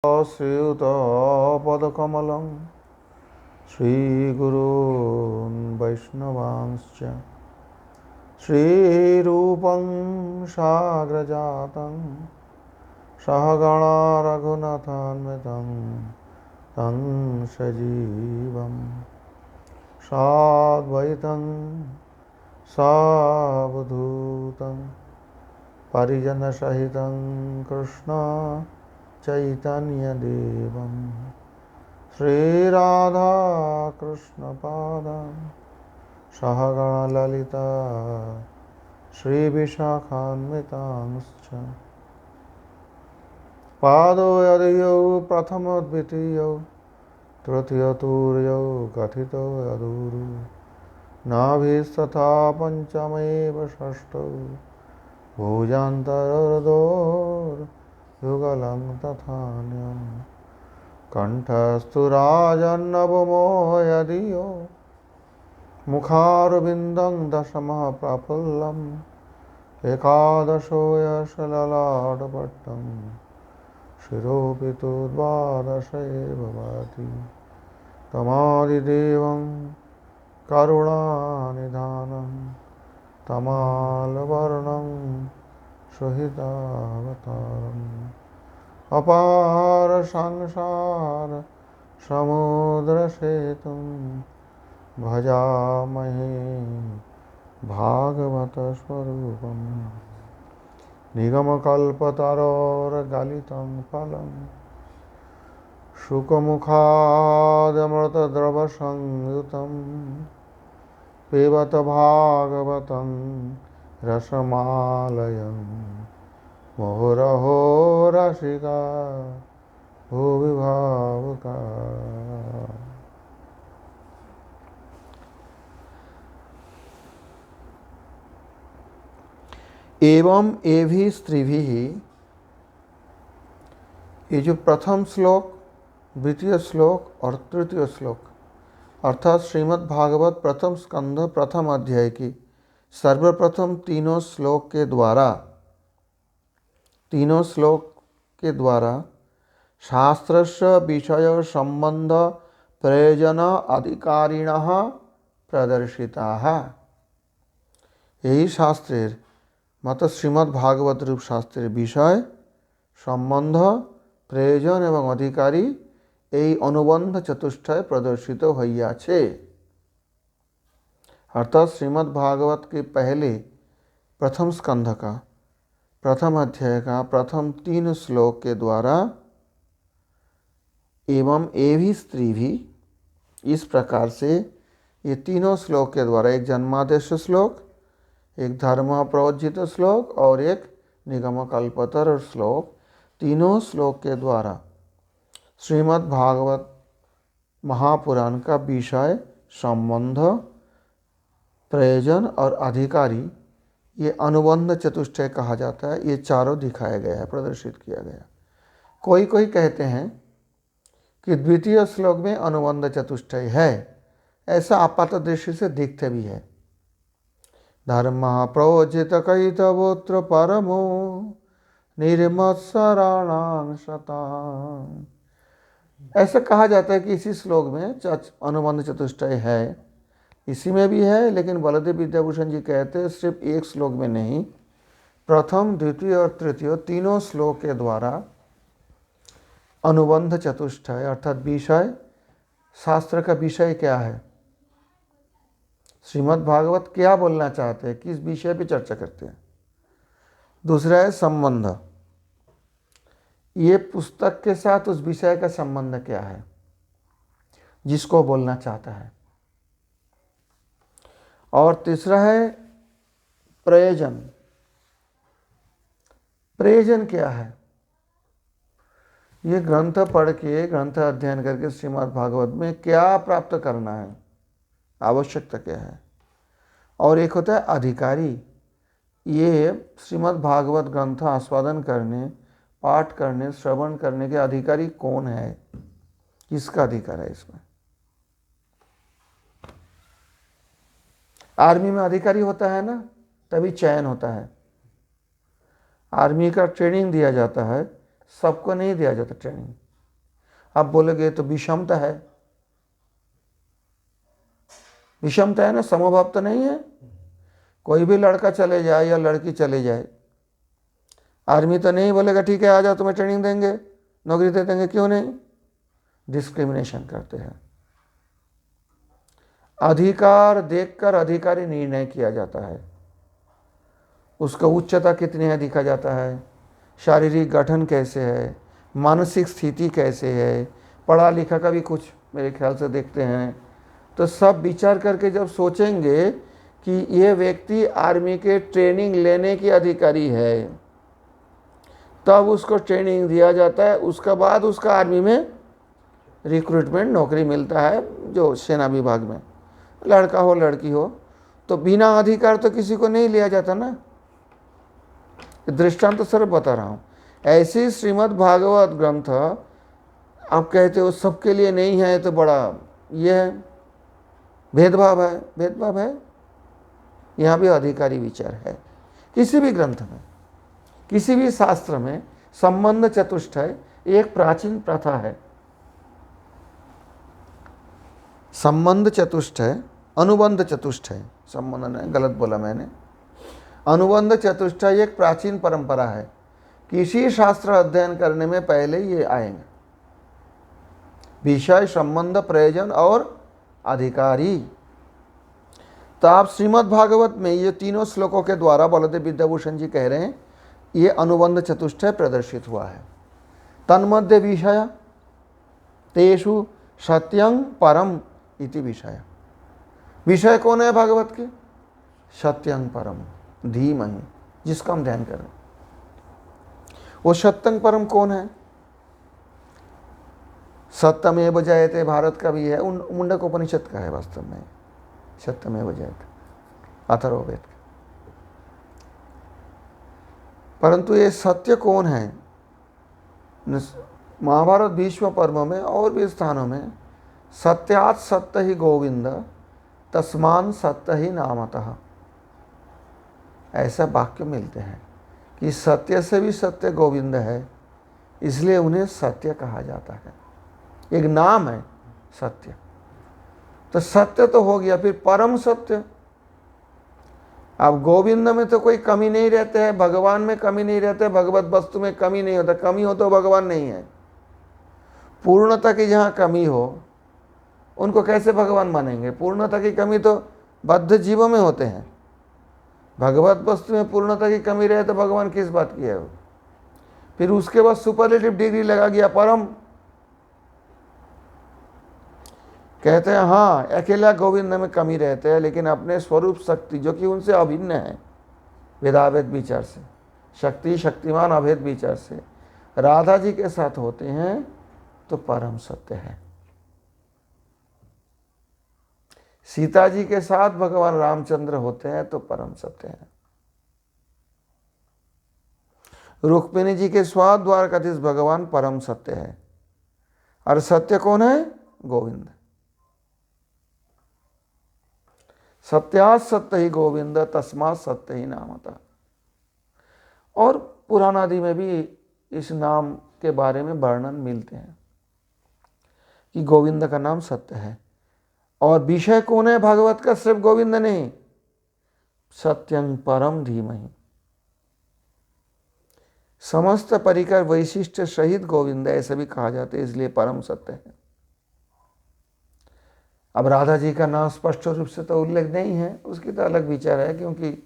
श्रीयुतपदकमलं श्रीगुरून् वैष्णवांश्च श्रीरूपं साग्रजातं सहगणा रघुनाथान्वितं तं सजीवं साद्वैतं सावधूतं परिजनसहितं कृष्ण चैतन्यदेवं श्रीराधा कृष्णपादां सहगण ललिता श्रीविशाखान्वितांश्च पादोऽयौ प्रथमद्वितीयौ तृतीयतुर्यौ कथितो यदुरु नाभिस्तथा पञ्चमेव षष्ठौ भुजान्तरर्धोर्युगलं तथान्यं कण्ठस्थु राजन्नवमो यदीयो मुखारविन्दं दशमः प्रफुल्लम् एकादशो यशललाटपट्टं शिरोऽपि तु द्वादश एव भाति तमादिदेवं करुणानिधानं तमालवर्णं सुहृदावतारम् अपार संसार समुद्रसेतुं भजामहे भागवतस्वरूपम् निगमकल्पतरोर्गलितं फलं शुकमुखादमृतद्रवसंयुतं पिबत भागवतं रसमालयं मुहुरहो रसिका भुवि भावुका। एवं एभी स्त्रीभी, ये जो प्रथम श्लोक, द्वितीय श्लोक और तृतीय श्लोक अर्थात श्रीमद् भागवत प्रथम स्कंध प्रथम अध्याय की सर्वप्रथम तीनों श्लोक के द्वारा शास्त्रस्य विषय संबंध प्रयोजन अधिकारिणः प्रदर्शिताः। यही शास्त्रेर मत श्रीमद् भागवत रूप शास्त्रेर विषय सम्बन्ध प्रयोजन एवं अधिकारी এই অনুবন্ধ চতুष्टय प्रदर्शित হইয়াছে। अर्थात श्रीमद् भागवत के पहले प्रथम स्कंध का प्रथम अध्याय का प्रथम तीन श्लोक के द्वारा एवं एभी स्त्री भी, इस प्रकार से ये तीनों श्लोक के द्वारा, एक जन्मादेश श्लोक, एक धर्म प्रोज्जित श्लोक और एक निगम कल्पतर श्लोक, तीनों श्लोक के द्वारा श्रीमद् भागवत महापुराण का विषय संबंध प्रयोजन और अधिकारी, ये अनुबंध चतुष्टय कहा जाता है। ये चारों दिखाया गया है, प्रदर्शित किया गया। कोई कोई कहते हैं कि द्वितीय श्लोक में अनुबंध चतुष्टय है, ऐसा आपात दृष्टि से दिखते भी है। धर्म प्रोजित कैतवोत्र परमो निर्मत्सराणां शतां, ऐसा कहा जाता है कि इसी श्लोक में अनुबंध चतुष्टय है। इसी में भी है, लेकिन बलदेव विद्याभूषण जी कहते हैं सिर्फ एक श्लोक में नहीं, प्रथम द्वितीय और तृतीय तीनों श्लोक के द्वारा अनुबंध चतुष्टय अर्थात विषय, शास्त्र का विषय क्या है, श्रीमद् भागवत क्या बोलना चाहते हैं, किस विषय पे चर्चा करते हैं। दूसरा है संबंध, ये पुस्तक के साथ उस विषय का संबंध क्या है जिसको बोलना चाहता है। और तीसरा है प्रयोजन, प्रयोजन क्या है, ये ग्रंथ पढ़ के, ग्रंथ अध्ययन करके श्रीमद् भागवत में क्या प्राप्त करना है, आवश्यकता क्या है। और एक होता है अधिकारी, ये श्रीमद् भागवत ग्रंथ आस्वादन करने, पाठ करने, श्रवण करने के अधिकारी कौन है, किसका अधिकार है इसमें। आर्मी में अधिकारी होता है ना, तभी चयन होता है। आर्मी का ट्रेनिंग दिया जाता है, सबको नहीं दिया जाता ट्रेनिंग। आप बोलोगे तो विषमता है, विषमता है ना, समभाव तो नहीं है। कोई भी लड़का चले जाए या लड़की चले जाए, आर्मी तो नहीं बोलेगा ठीक है आ जाओ तुम्हें ट्रेनिंग देंगे नौकरी दे देंगे, क्यों नहीं? डिस्क्रिमिनेशन करते हैं। अधिकार देखकर अधिकारी निर्णय किया जाता है, उसका उच्चता कितनी है देखा जाता है, शारीरिक गठन कैसे है, मानसिक स्थिति कैसे है, पढ़ा लिखा का भी कुछ मेरे ख्याल से देखते हैं। तो सब विचार करके जब सोचेंगे कि ये व्यक्ति आर्मी के ट्रेनिंग लेने की अधिकारी है, तब उसको ट्रेनिंग दिया जाता है, उसके बाद उसका आर्मी में रिक्रूटमेंट नौकरी मिलता है, जो सेना विभाग में, लड़का हो लड़की हो। तो बिना अधिकार तो किसी को नहीं लिया जाता ना। दृष्टांत तो सिर्फ बता रहा हूँ। ऐसी श्रीमद् भागवत ग्रंथ आप कहते हो सबके लिए नहीं है, तो बड़ा ये है, भेदभाव है। भेदभाव है, यहाँ भी अधिकारी विचार है। किसी भी ग्रंथ में, किसी भी शास्त्र में संबंध चतुष्टय एक प्राचीन प्रथा है। संबंध चतुष्टय, अनुबंध चतुष्टय, संबंध नहीं, गलत बोला मैंने, अनुबंध चतुष्टय एक प्राचीन परंपरा है। किसी शास्त्र अध्ययन करने में पहले ये आएंगे, विषय, संबंध, प्रयोजन और अधिकारी। तो आप श्रीमद् भागवत में ये तीनों श्लोकों के द्वारा बलदेव विद्याभूषण जी कह रहे हैं ये अनुबंध चतुष्टय प्रदर्शित हुआ है। तन्मध्य विषय तेषु सत्यं परम इति विषय। विषय कौन है भागवत के? सत्यं परम धीमहि, जिसका हम ध्यान करें। वो सत्यं परम कौन है? सत्यमेव जयते भारत का भी है, मुंडक उपनिषद का है वास्तव में, सत्यमेव जयते अथर्ववेद का। परंतु ये सत्य कौन है? महाभारत भीष्म पर्व में और भी स्थानों में सत्यात् सत्य ही गोविंद तस्मान सत्य ही नामतः, ऐसा वाक्य मिलते हैं कि सत्य से भी सत्य गोविंद है, इसलिए उन्हें सत्य कहा जाता है। एक नाम है सत्य। तो सत्य तो हो गया, फिर परम सत्य। अब गोविंद में तो कोई कमी नहीं रहते है, भगवान में कमी नहीं रहते, भगवत वस्तु में कमी नहीं होता। कमी हो तो भगवान नहीं है। पूर्णता की जहाँ कमी हो उनको कैसे भगवान मानेंगे? पूर्णता की कमी तो बद्ध जीवों में होते हैं। भगवत वस्तु में पूर्णता की कमी रहे तो भगवान किस बात की है वो? फिर उसके बाद सुपरलेटिव डिग्री लगा गया परम। कहते हैं हाँ अकेला गोविंद में कमी रहते हैं, लेकिन अपने स्वरूप शक्ति जो कि उनसे अभिन्न है, वेदावेद विचार से, शक्ति शक्तिमान अभेद विचार से राधा जी के साथ होते हैं तो परम सत्य है। सीता जी के साथ भगवान रामचंद्र होते हैं तो परम सत्य है। रुक्मिणी जी के स्वाद द्वारकाधीश भगवान परम सत्य है। और सत्य कौन है? गोविंद। सत्यात् सत्य ही गोविंद तस्मात् सत्य ही नामतः। और पुराण आदि में भी इस नाम के बारे में वर्णन मिलते हैं कि गोविंद का नाम सत्य है। और विषय कौन है भागवत का? सिर्फ गोविंद नहीं, सत्यं परम धीमहि। समस्त परिकर वैशिष्ट सहित गोविंद ऐसे भी कहा जाता है, इसलिए परम सत्य है। अब राधा जी का नाम स्पष्ट रूप से तो उल्लेख नहीं है, उसकी तो अलग विचार है, क्योंकि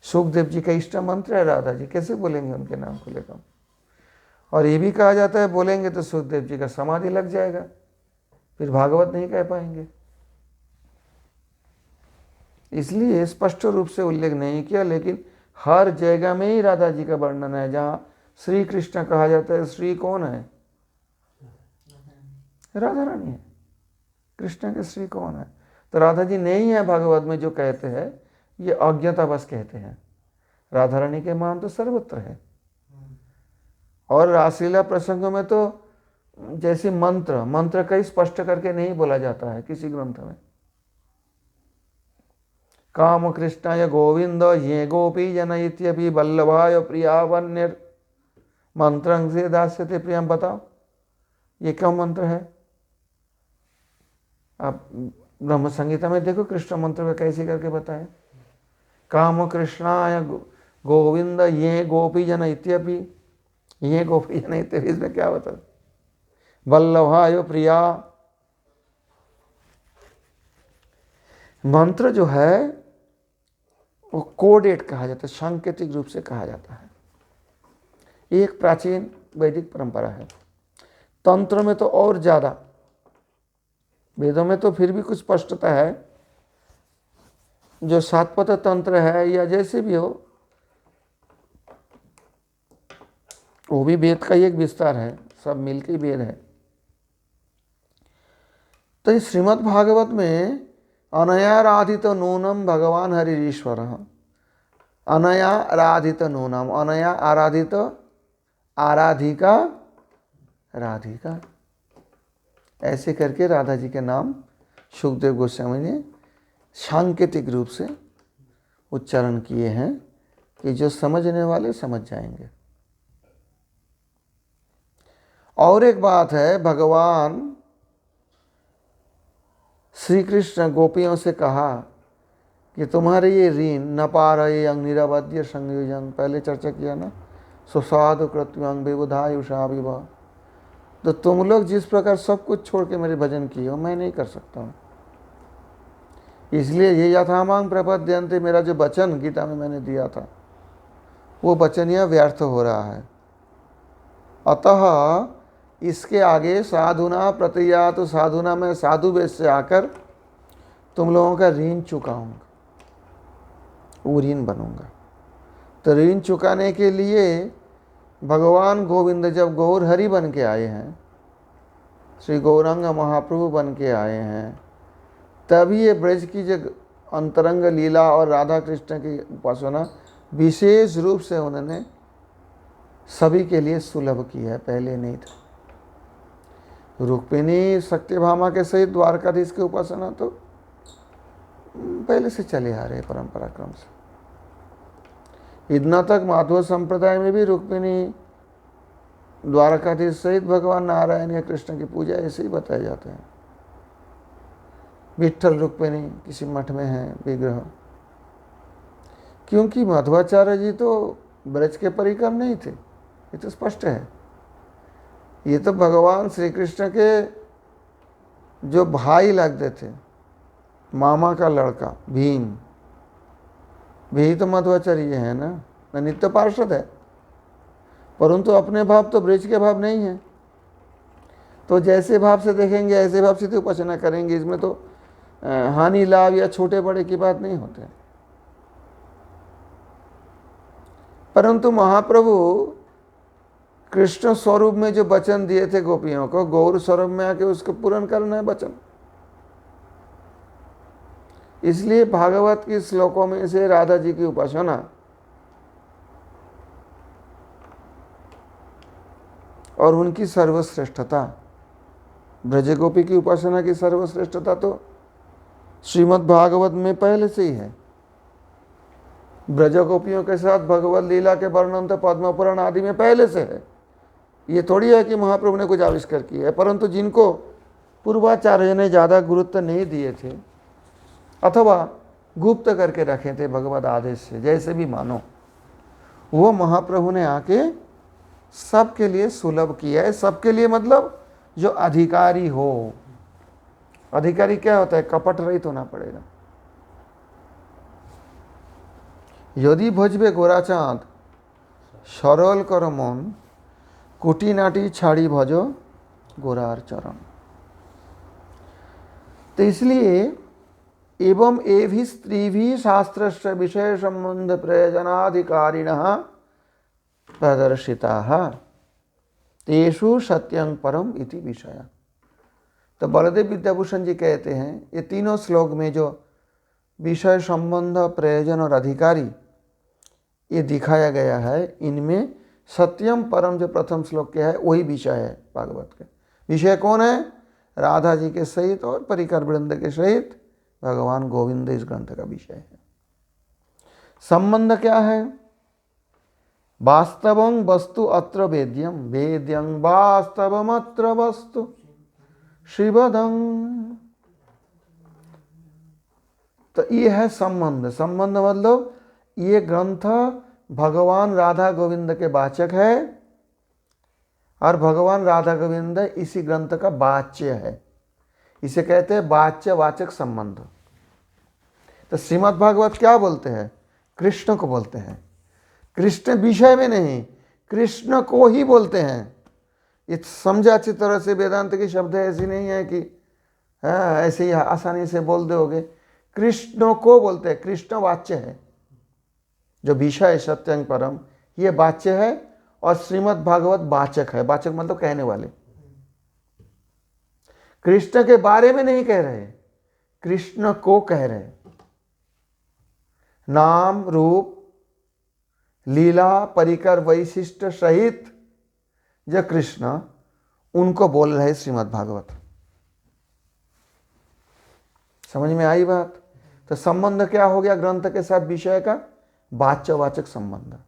सुखदेव जी का इष्ट मंत्र है राधा जी, कैसे बोलेंगे उनके नाम को लेकर? और ये भी कहा जाता है बोलेंगे तो सुखदेव जी का समाधि लग जाएगा, फिर भागवत नहीं कह पाएंगे। इसलिए स्पष्ट रूप से उल्लेख नहीं किया, लेकिन हर जगह में ही राधा जी का वर्णन है। जहाँ श्री कृष्ण कहा जाता है, श्री कौन है? राधा रानी है। कृष्ण के श्री कौन है? तो राधा जी नहीं है भागवत में। जो कहते हैं ये अज्ञता बस कहते हैं। राधा रानी के मान तो सर्वत्र है। और रासलीला प्रसंगों में तो जैसे मंत्र कई स्पष्ट करके नहीं बोला जाता है किसी ग्रंथ में। काम कृष्णाय गोविंद ये गोपी जन इत्यपि वल्लभाय प्रियावन्य मंत्रं से दास्यते प्रियम। बताओ ये क्या मंत्र है? आप ब्रह्म संगीता में देखो कृष्ण मंत्र में कैसे करके बताए, काम कृष्णाय गोविंद ये गोपी जन इत्यपि, ये गोपी जन इत्यपि, इसमें क्या बता, वल्लभाय प्रिया। मंत्र जो है वो कोडेड कहा जाता है, सांकेतिक रूप से कहा जाता है। एक प्राचीन वैदिक परंपरा है। तंत्र में तो और ज्यादा, वेदों में तो फिर भी कुछ स्पष्टता है, जो सातपथ तंत्र है या जैसे भी हो, वो भी वेद का एक विस्तार है, सब मिलके वेद है। तो इस श्रीमद् भागवत में अनयाराधित नूनम भगवान हरिश्वर, अनयाराधित नूनम, अनया आराधित, आराधिका राधिका, ऐसे करके राधा जी के नाम सुखदेव गोस्वामी ने सांकेतिक रूप से उच्चारण किए हैं कि जो समझने वाले समझ जाएंगे। और एक बात है, भगवान श्री कृष्ण गोपियों से कहा कि तुम्हारे ये ऋण न पारये अंग निरवध्य संयोजन, पहले चर्चा किया ना, सुस्वादु कृत्यांग विबुधायुषा विवाह, तो तुम लोग जिस प्रकार सब कुछ छोड़ के मेरे भजन किए हो, मैं नहीं कर सकता हूँ। इसलिए ये यथामांग प्रपद्यन्ते, मेरा जो वचन गीता में मैंने दिया था वो वचन यह व्यर्थ हो रहा है। अतः इसके आगे साधुना प्रतियात, तो साधुना में साधु वेश से आकर तुम लोगों का ऋण चुकाऊंगा, वो ऋण बनूंगा। तो ऋण चुकाने के लिए भगवान गोविंद जब गौर हरि बन के आए हैं, श्री गौरांग महाप्रभु बन के आए हैं, तभी ये ब्रज की जो अंतरंग लीला और राधा कृष्ण की उपासना विशेष रूप से उन्होंने सभी के लिए सुलभ की है, पहले नहीं था। रुक्मिणी सत्यभामा के सहित द्वारकाधीश की उपासना तो पहले से चले आ रहे परंपरा क्रम से। इतना तक माधव संप्रदाय में भी रुक्मिणी द्वारकाधीश सहित भगवान नारायण या कृष्ण की पूजा ऐसे ही बताए जाते हैं। विठ्ठल रुक्मिणी किसी मठ में है विग्रह, क्योंकि मध्वाचार्य जी तो ब्रज के परिक्रम नहीं थे, ये तो स्पष्ट है। ये तो भगवान श्री कृष्ण के जो भाई लगते थे, मामा का लड़का भीम, भी तो मध्वाचार्य है ना, नित्य पार्षद है, परंतु अपने भाव तो ब्रज के भाव नहीं है। तो जैसे भाव से देखेंगे ऐसे भाव से तो उपासना करेंगे, इसमें तो हानि लाभ या छोटे बड़े की बात नहीं होते। परंतु महाप्रभु कृष्ण स्वरूप में जो वचन दिए थे गोपियों को, गौर स्वरूप में आके उसको पूर्ण करना है वचन। इसलिए भागवत के श्लोकों में से राधा जी की उपासना और उनकी सर्वश्रेष्ठता, ब्रज गोपी की उपासना की सर्वश्रेष्ठता तो श्रीमद् भागवत में पहले से ही है। ब्रज गोपियों के साथ भगवत लीला के वर्णन तो पद्म पुराण आदि में पहले से है। ये थोड़ी है कि महाप्रभु ने कुछ आविष्कार किया है, परंतु जिनको पूर्वाचार्य ने ज़्यादा गुरुत्व नहीं दिए थे अथवा गुप्त करके रखे थे भगवत आदेश से, जैसे भी मानो, वो महाप्रभु ने आके सबके लिए सुलभ किया है। सबके लिए मतलब जो अधिकारी हो। अधिकारी क्या होता है? कपट रहित होना पड़ेगा। यदि भजबे गोरा चाँद सरल कर मन, कुटी नाटी छाड़ी भजो गोरार चरण। तो इसलिए एवं एभि स्त्री भी शास्त्रस्य विषय संबंध प्रयोजनाधिकारिणः प्रदर्शिताः तेषु सत्यं परम इति विषय। तो बलदेव विद्याभूषण जी कहते हैं ये तीनों श्लोक में जो विषय संबंध प्रयोजन और अधिकारी ये दिखाया गया है, इनमें सत्यम परम जो प्रथम श्लोक के है वही विषय है भागवत के। विषय कौन है? राधा जी के सहित और परिकर वृंद के सहित भगवान गोविंद इस ग्रंथ का विषय है। संबंध क्या है? वास्तवं वस्तु अत्र वेद्यम वेद्यं वास्तवमत्र वस्तु शिवदं। तो ये है संबंध। संबंध मतलब ये ग्रंथ भगवान राधा गोविंद के वाचक है और भगवान राधा गोविंद इसी ग्रंथ का वाच्य है। इसे कहते हैं वाच्य वाचक संबंध। तो श्रीमद् भागवत क्या बोलते हैं? कृष्ण को बोलते हैं। कृष्ण विषय में नहीं, कृष्ण को ही बोलते हैं। ये समझा अच्छी तरह से, वेदांत के शब्द ऐसी नहीं है कि ऐसे ही आसानी से बोल दोगे। कृष्ण को बोलते हैं, कृष्ण वाच्य है। जो विषय सत्यं परम ये वाच्य है और श्रीमद् भागवत वाचक है। वाचक मतलब कहने वाले। कृष्ण के बारे में नहीं कह रहे, कृष्ण को कह रहे। नाम रूप लीला परिकर वैशिष्ट सहित जो कृष्ण, उनको बोल रहे श्रीमद् भागवत। समझ में आई बात? तो संबंध क्या हो गया ग्रंथ के साथ? विषय का वाच्यवाचक संबंध।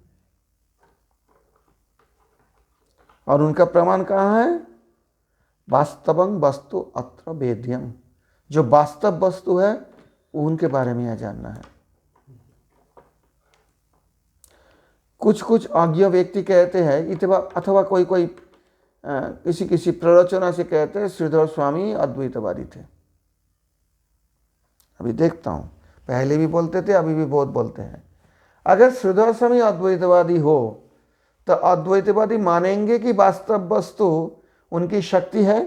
और उनका प्रमाण कहाँ है? वास्तवं वस्तु अत्र वेद्यम। जो वास्तव वस्तु है उनके बारे में यह जानना है। कुछ कुछ अज्ञ व्यक्ति कहते हैं अथवा कोई कोई किसी किसी प्ररोचना से कहते हैं श्रीधर स्वामी अद्वैतवादी थे। अभी देखता हूँ, पहले भी बोलते थे, अभी भी बहुत बोलते हैं। अगर श्रीधर स्वामी अद्वैतवादी हो तो अद्वैतवादी मानेंगे कि वास्तव वस्तु उनकी शक्ति है?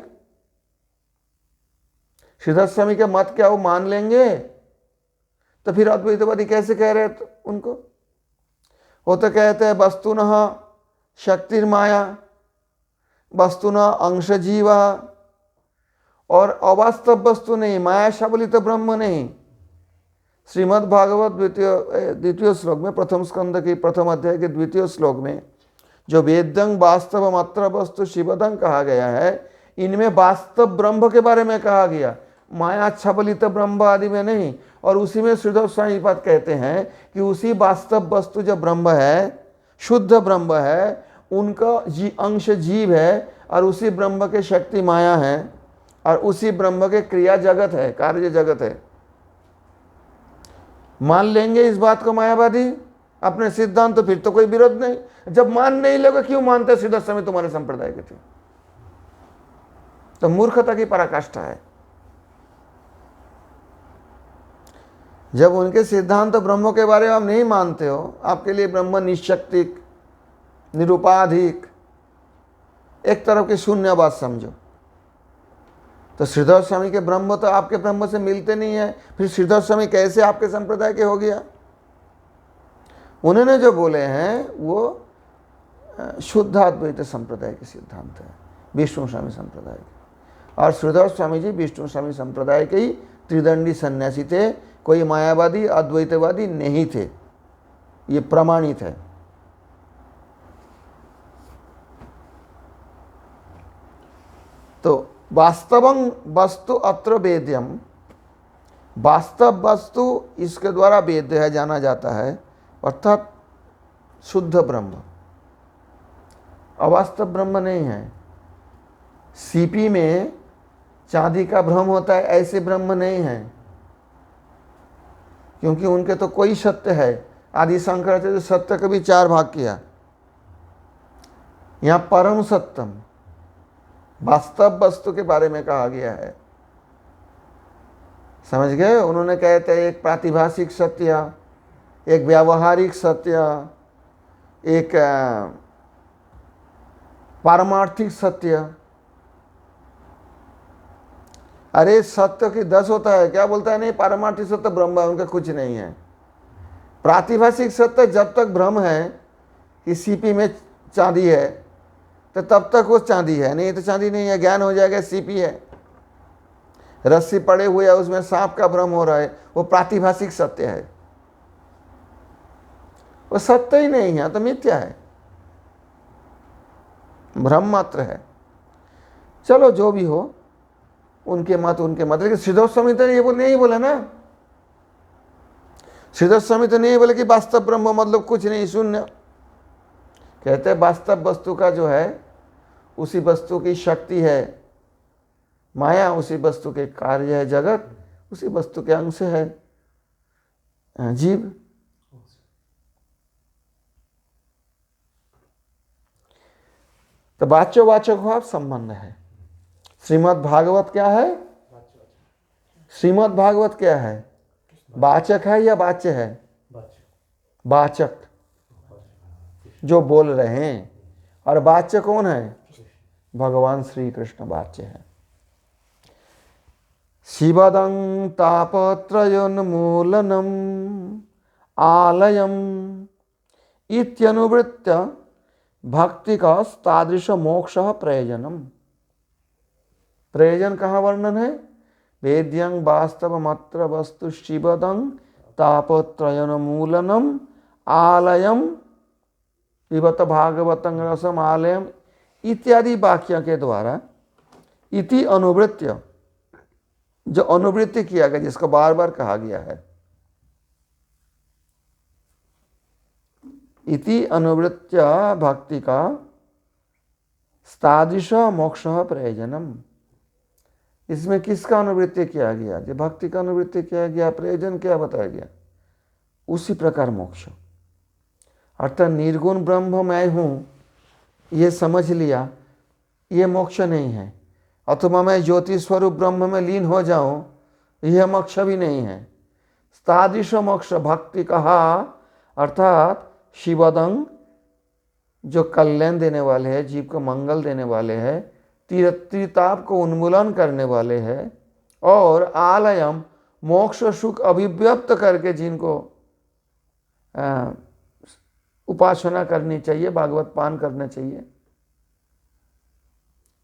श्रीधर स्वामी के मत क्या वो मान लेंगे? तो फिर अद्वैतवादी कैसे कह रहे थे उनको? वो तो कहते हैं वस्तुनः शक्तिर्माया वस्तुनः अंश जीवा, और अवास्तव वस्तु नहीं, माया सबलित ब्रह्म नहीं। श्रीमद् भागवत द्वितीय श्लोक में, प्रथम स्कंद के प्रथम अध्याय के द्वितीय श्लोक में जो वेद्यं वास्तव मात्र वस्तु शिवदं कहा गया है, इनमें वास्तव ब्रह्म के बारे में कहा गया, माया छबलित ब्रह्म आदि में नहीं। और उसी में श्रीधर स्वामी पाद कहते हैं कि उसी वास्तव वस्तु जो ब्रह्म है, शुद्ध ब्रह्म है, उनका अंश जीव है और उसी ब्रह्म के शक्ति माया है और उसी ब्रह्म के क्रिया जगत है, कार्य जगत है। मान लेंगे इस बात को मायावादी अपने सिद्धांत, तो फिर तो कोई विरोध नहीं। जब मान नहीं लोगे, क्यों मानते? श्रीधर स्वामी तुम्हारे संप्रदाय के थे, तो मूर्खता की पराकाष्ठा है। जब उनके सिद्धांत ब्रह्म के बारे में आप नहीं मानते हो, आपके लिए ब्रह्म निशक्तिक निरुपाधिक एक तरफ की शून्य बात समझो, तो श्रीधर स्वामी के ब्रह्म तो आपके ब्रह्म से मिलते नहीं है। फिर श्रीधर स्वामी कैसे आपके संप्रदाय के हो गया? उन्होंने जो बोले हैं वो शुद्धाद्वैत संप्रदाय के सिद्धांत है, विष्णु स्वामी संप्रदाय के। और श्रीधर स्वामी जी विष्णु स्वामी संप्रदाय के ही त्रिदंडी सन्यासी थे, कोई मायावादी अद्वैतवादी नहीं थे, ये प्रमाणित है। तो वास्तवं वस्तु अत्र वेद्यम, वास्तव वस्तु इसके द्वारा वेद्य है, जाना जाता है, अर्थात शुद्ध ब्रह्म। अवास्तव ब्रह्म नहीं है। सीपी में चांदी का भ्रम होता है, ऐसे ब्रह्म नहीं है, क्योंकि उनके तो कोई सत्य है। आदि शंकराचार्य सत्य को भी 4 भाग किया। यहाँ परम सत्यम वास्तव वस्तु के बारे में कहा गया है, समझ गए? उन्होंने कहते हैं एक प्रातिभाषिक सत्य, एक व्यावहारिक सत्य, एक पारमार्थिक सत्य। अरे सत्य की 10 होता है, क्या बोलता है? नहीं, पारमार्थिक सत्य ब्रह्म है, उनका कुछ नहीं है। प्रातिभाषिक सत्य जब तक भ्रम है कि सीपी में चांदी है, तो तब तक वो चांदी है, नहीं तो चांदी नहीं है। ज्ञान हो जाएगा सीपी है। रस्सी पड़े हुए है, उसमें सांप का भ्रम हो रहा है, वो प्रातिभाषिक सत्य है, वो सत्य ही नहीं है, तो मिथ्या है, भ्रम मात्र है। चलो जो भी हो, उनके मत उनके मत। लेकिन श्रीधर स्वामी तो ये नहीं बोला ना, श्रीधर स्वामी तो नहीं बोले कि वास्तव ब्रह्म मतलब कुछ नहीं, शून्य। कहते हैं वास्तव वस्तु का जो है उसी वस्तु की शक्ति है माया, उसी वस्तु के कार्य है जगत, उसी वस्तु के अंश है जीव। तो वाच्य वाचक भाव संबंध है। श्रीमद् भागवत क्या है? श्रीमद् भागवत क्या है? वाचक है या वाच्य है? वाचक, जो बोल रहे हैं। और वाच्य कौन है? भगवान श्री कृष्ण वाच्य है। शिवदं तापत्रयोन्मूलनम आलयम इत्यनुवृत्य भक्ति का तादृश मोक्ष प्रयोजनम। प्रयोजन कहाँ वर्णन है? वेद्यं वास्तवमत्र वस्तु शिवदं तापत्रयोन्मूलनम आलयम पिबत भागवतं रसम आलयम इत्यादि वाक्य के द्वारा इति अनुवृत्य, जो अनुवृत्ति किया गया, जिसको बार बार कहा गया है, इति अनुवृत्य भक्ति का तादृश मोक्ष प्रयोजनम। इसमें किसका अनुवृत्ति किया गया? जो भक्ति का अनुवृत्ति किया गया। प्रयोजन क्या बताया गया? उसी प्रकार मोक्ष। अर्थात निर्गुण ब्रह्म मैं हूं, ये समझ लिया, ये मोक्ष नहीं है। अथवा मैं ज्योति स्वरूप ब्रह्म में लीन हो जाऊं, यह मोक्ष भी नहीं है। तादृश मोक्ष भक्ति कहा, अर्थात शिवदंग, जो कल्याण देने वाले हैं, जीव को मंगल देने वाले हैं, त्रिताप को उन्मूलन करने वाले हैं, और आलयम मोक्ष सुख अभिव्यक्त करके जिनको उपासना करनी चाहिए, भागवत पान करना चाहिए,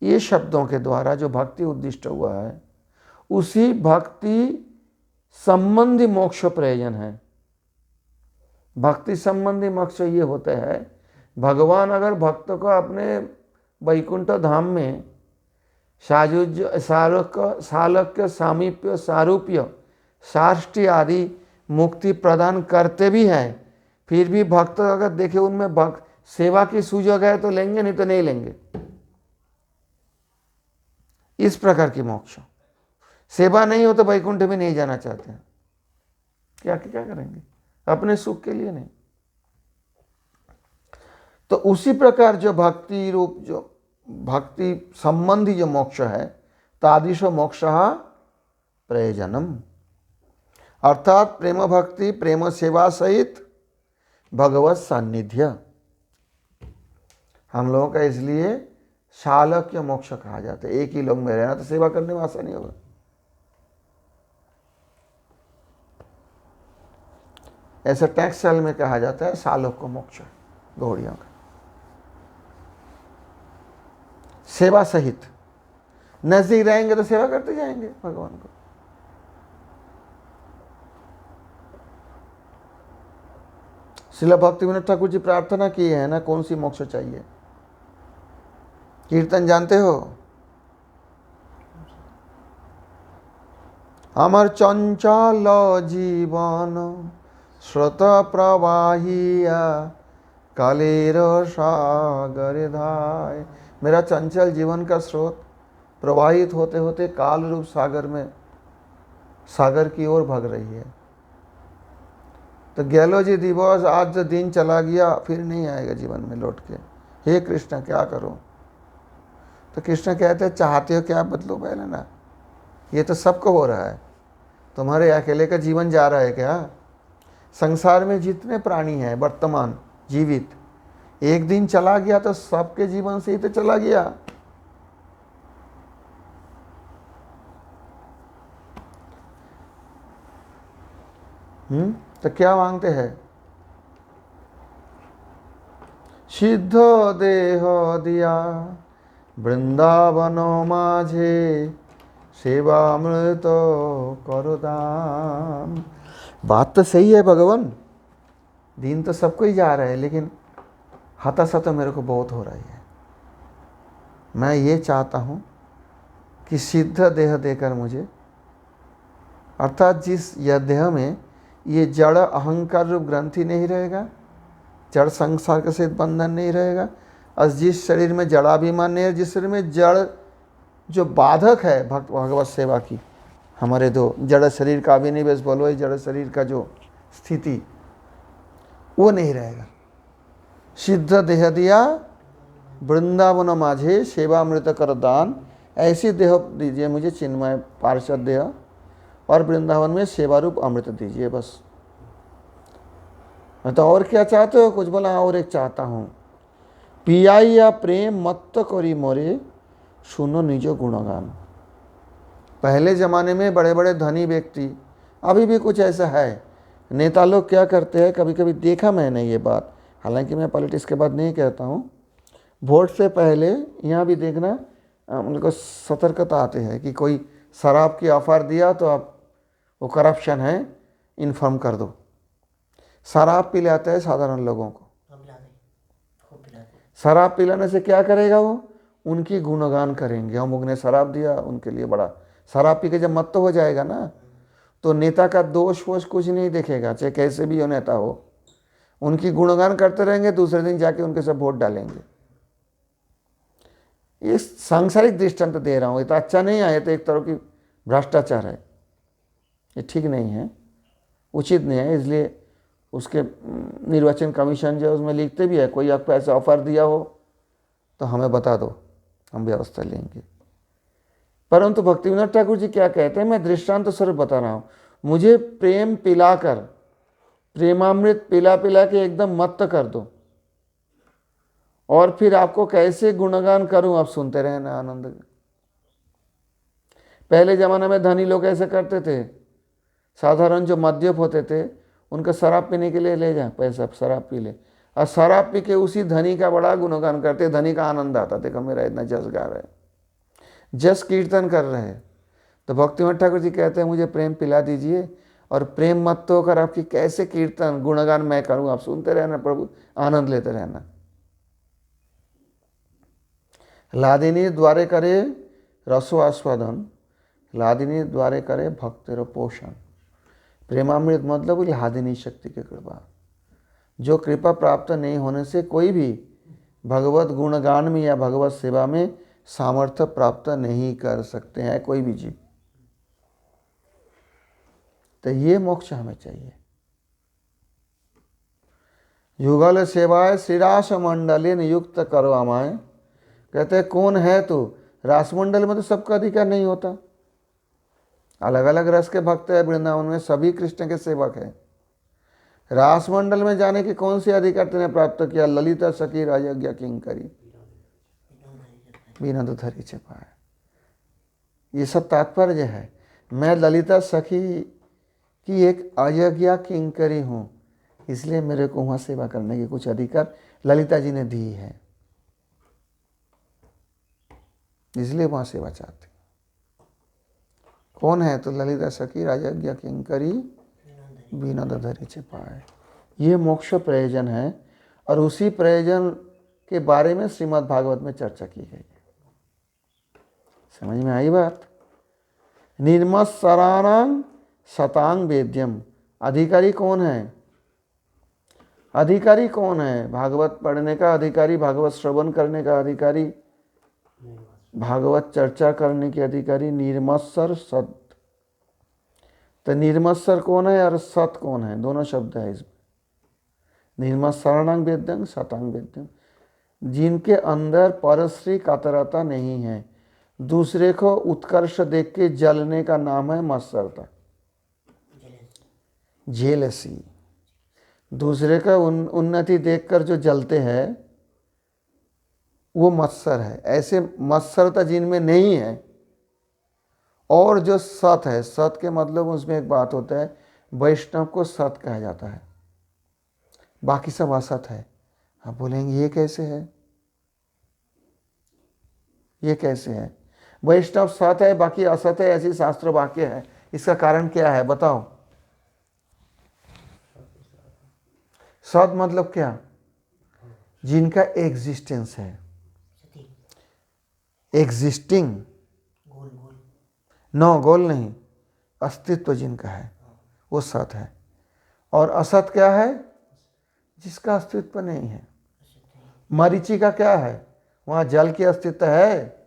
ये शब्दों के द्वारा जो भक्ति उद्दिष्ट हुआ है, उसी भक्ति संबंधी मोक्ष प्रयोजन है। भक्ति संबंधी मोक्ष ये होता है, भगवान अगर भक्त को अपने वैकुंठ धाम में सायुज्य सालोक्य सामीप्य सारूप्य साष्टी आदि मुक्ति प्रदान करते भी हैं, फिर भी भक्त अगर देखे उनमें भक्त सेवा की सुजग है तो लेंगे, नहीं तो नहीं लेंगे। इस प्रकार की मोक्ष। सेवा नहीं हो तो वैकुंठ में नहीं जाना चाहते हैं, क्या क्या करेंगे? अपने सुख के लिए नहीं। तो उसी प्रकार जो भक्ति रूप, जो भक्ति संबंधी जो मोक्ष है, तादृश मोक्ष प्रयोजनम, अर्थात प्रेम भक्ति प्रेम सेवा सहित भगवत सान्निध्य। हम लोगों का इसलिए शालक्य मोक्ष कहा जाता है। एक ही लोग में रहना तो सेवा करने में आसानी होगा। ऐसा टेक्सटाइल में कहा जाता है शालोक्य मोक्ष, घोड़ियों का। सेवा सहित नजदीक रहेंगे तो सेवा करते जाएंगे भगवान को। श्रील भक्तिविनोद ठाकुर जी प्रार्थना की है ना, कौन सी मोक्ष चाहिए? कीर्तन जानते हो? अमर चंचल जीवन स्रोत प्रवाहिया कालेर सागर धाय। मेरा चंचल जीवन का स्रोत प्रवाहित होते होते काल रूप सागर में, सागर की ओर भाग रही है। तो गैलो जी दिवस, आज जो दिन चला गया फिर नहीं आएगा जीवन में लौट के। हे कृष्ण क्या करो? तो कृष्ण कहते हैं चाहते हो क्या बदलो पहले ना। ये तो सबको हो रहा है, तुम्हारे अकेले का जीवन जा रहा है क्या? संसार में जितने प्राणी हैं वर्तमान जीवित, एक दिन चला गया तो सबके जीवन से ही तो चला गया। तो क्या मांगते हैं? सिद्ध देह दिया वृंदावनो माझे सेवामृत करो दान। बात तो सही है भगवान, दिन तो सबको ही जा रहा है, लेकिन हताशा तो मेरे को बहुत हो रही है। मैं ये चाहता हूँ कि सिद्ध देह देकर मुझे, अर्थात जिस यह देह में ये जड़ अहंकार रूप ग्रंथि नहीं रहेगा, जड़ संसार के सहित बंधन नहीं रहेगा। और जिस शरीर में जड़ाभिमान नहीं है, जिस शरीर में जड़ जो बाधक है भगवत सेवा की, हमारे दो जड़ शरीर का अभिनिवेश बोलो, जड़ शरीर का जो स्थिति वो नहीं रहेगा। सिद्ध देह दिया वृंदावन माझे सेवामृत कर दान, ऐसी देह दीजिए मुझे चिन्मय पार्षद देह, और वृंदावन में सेवा रूप अमृत दीजिए बस। मैं तो और क्या चाहते हो? कुछ बोला और एक चाहता हूँ, पियाइया प्रेम मत करी मोरे, सुनो निजो गुणगान। पहले ज़माने में बड़े बड़े धनी व्यक्ति, अभी भी कुछ ऐसा है, नेता लोग क्या करते हैं, कभी कभी देखा मैंने ये बात, हालांकि मैं पॉलिटिक्स के बाद नहीं कहता हूँ, वोट से पहले यहाँ भी देखना उनको सतर्कता आते हैं कि कोई शराब की ऑफर दिया तो आप वो करप्शन है इन्फॉर्म कर दो। शराब पिलाते हैं साधारण लोगों को, शराब पिलाने से क्या करेगा वो? उनकी गुणगान करेंगे, अमुक ने शराब दिया उनके लिए बड़ा। शराब पी के जब मत्त हो जाएगा ना, तो नेता का दोष वोष कुछ नहीं देखेगा, चाहे कैसे भी हो नेता हो, उनकी गुणगान करते रहेंगे, दूसरे दिन जाके उनके सब वोट डालेंगे। ये सांसारिक दृष्टांत दे रहा हूँ, ये तो अच्छा नहीं है, तो एक तरह की भ्रष्टाचार है, ये ठीक नहीं है, उचित नहीं है। इसलिए उसके निर्वाचन कमीशन जो उसमें लिखते भी है, कोई आपको ऐसा ऑफर दिया हो तो हमें बता दो, हम व्यवस्था लेंगे। परंतु भक्तिविनोद ठाकुर जी क्या कहते हैं, मैं दृष्टांत स्वरूप बता रहा हूँ, मुझे प्रेम पिलाकर, प्रेमामृत पिला पिला के एकदम मत्त कर दो, और फिर आपको कैसे गुणगान करूं, आप सुनते रहना आनंद। पहले जमाने में धनी लोग ऐसे करते थे, साधारण जो मद्यप होते थे उनका शराब पीने के लिए ले जा पैसा, शराब पी ले, और शराब पी के उसी धनी का बड़ा गुणगान करते, धनी का आनंद आता, देखो मेरा इतना जस गा रहे, जस कीर्तन कर रहे हैं। तो भक्तिविनोद ठाकुर जी कहते हैं मुझे प्रेम पिला दीजिए, और प्रेम मत होकर आपकी कैसे कीर्तन गुणगान मैं करूं, आप सुनते रहना प्रभु, आनंद लेते रहना। लादिनी द्वारे करे रसो आस्वादन, लादिनी द्वारे करे भक्तेर पोषण। प्रेमामृत मतलब लादिनी शक्ति की कृपा, जो कृपा प्राप्त नहीं होने से कोई भी भगवत गुणगान में या भगवत सेवा में सामर्थ्य प्राप्त नहीं कर सकते हैं कोई भी जीव। तो ये मोक्ष हमें चाहिए। युगल सेवाए श्रीरास मंडले नियुक्त करो अमाय। कहते हैं कौन है तू? रासमंडल में तो सबका अधिकार नहीं होता, अलग अलग रस के भक्त है वृंदावन में, सभी कृष्ण के सेवक हैं। रासमंडल में जाने के कौन से अधिकार तूने प्राप्त किया? ललिता सखी राजज्ञा किंकरी बिना तो धरी छिपाए। ये सब तात्पर्य है, मैं ललिता सखी की एक अयज्ञा किंकरी हूँ, इसलिए मेरे को वहाँ सेवा करने की कुछ अधिकार ललिता जी ने दी है, इसलिए वहाँ सेवा चाहते। कौन है? तो ललिता सखी राजज्ञा किंकरी बिना तो धरी छिपाए। ये मोक्ष प्रयोजन है, और उसी प्रयोजन के बारे में श्रीमद् भागवत में चर्चा की गई है। समझ में आई बात? निर्मत्सराणां शतांग वेद्यम। अधिकारी कौन है? अधिकारी कौन है? भागवत पढ़ने का अधिकारी, भागवत श्रवण करने का अधिकारी, भागवत चर्चा करने के अधिकारी निर्मत्सर सत। तो निर्मत्सर कौन है और सत कौन है? दोनों शब्द है इसमें। निर्मत्सराणां वेद्यम शतांग वेद्यम, जिनके अंदर परश्री कातरता नहीं है, दूसरे को उत्कर्ष देख के जलने का नाम है मत्सरता, जेलसी। दूसरे का उन्नति देखकर जो जलते हैं वो मत्सर है। ऐसे मत्सरता जिनमें नहीं है। और जो सत है, सत के मतलब उसमें एक बात होता है, वैष्णव को सत कहा जाता है, बाकी सब असत है। आप बोलेंगे ये कैसे है? ये कैसे है? वैष्णव सत है बाकी असत है, ऐसी शास्त्र वाक्य है। इसका कारण क्या है बताओ? सत मतलब क्या? जिनका एग्जिस्टेंस है, एग्जिस्टिंग, नो गोल नहीं, अस्तित्व जिनका है वो सत है। और असत क्या है? जिसका अस्तित्व नहीं है। मरीचिका क्या है? वहाँ जल की अस्तित्व है?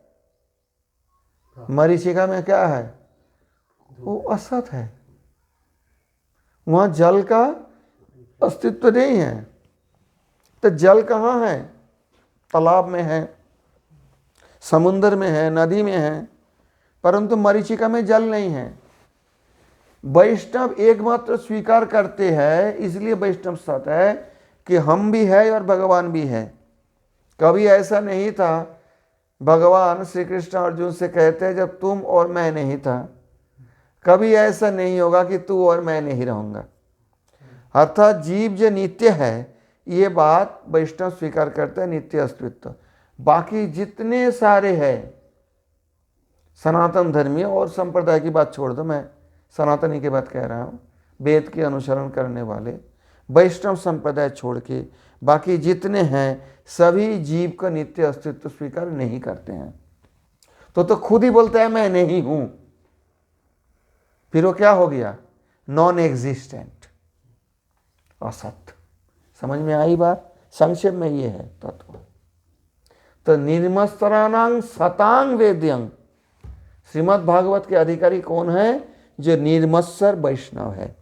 मरीचिका में क्या है? वो असत है, वहाँ जल का अस्तित्व नहीं है। तो जल कहाँ है? तालाब में है, समुद्र में है, नदी में है, परंतु मरीचिका में जल नहीं है। वैष्णव एकमात्र स्वीकार करते हैं, इसलिए वैष्णव सत है कि हम भी है और भगवान भी है। कभी ऐसा नहीं था, भगवान श्री कृष्ण अर्जुन से कहते हैं जब तुम और मैं नहीं था, कभी ऐसा नहीं होगा कि तू और मैं नहीं रहूंगा। अर्थात जीव जो नित्य है, ये बात वैष्णव स्वीकार करते हैं, नित्य अस्तित्व। बाकी जितने सारे हैं सनातन धर्मी और संप्रदाय की बात छोड़ दो, मैं सनातनी की बात कह रहा हूँ, वेद के अनुसरण करने वाले वैष्णव संप्रदाय छोड़ के बाकी जितने हैं सभी जीव का नित्य अस्तित्व स्वीकार नहीं करते हैं। तो खुद ही बोलता है मैं नहीं हूं, फिर वो क्या हो गया? नॉन एग्जिस्टेंट, असत। समझ में आई बात? संक्षेप में ये है तत्व। तो निर्मत्सराणां सतांग वेद्यं, श्रीमद् भागवत के अधिकारी कौन है? जो निर्मत्सर वैष्णव है।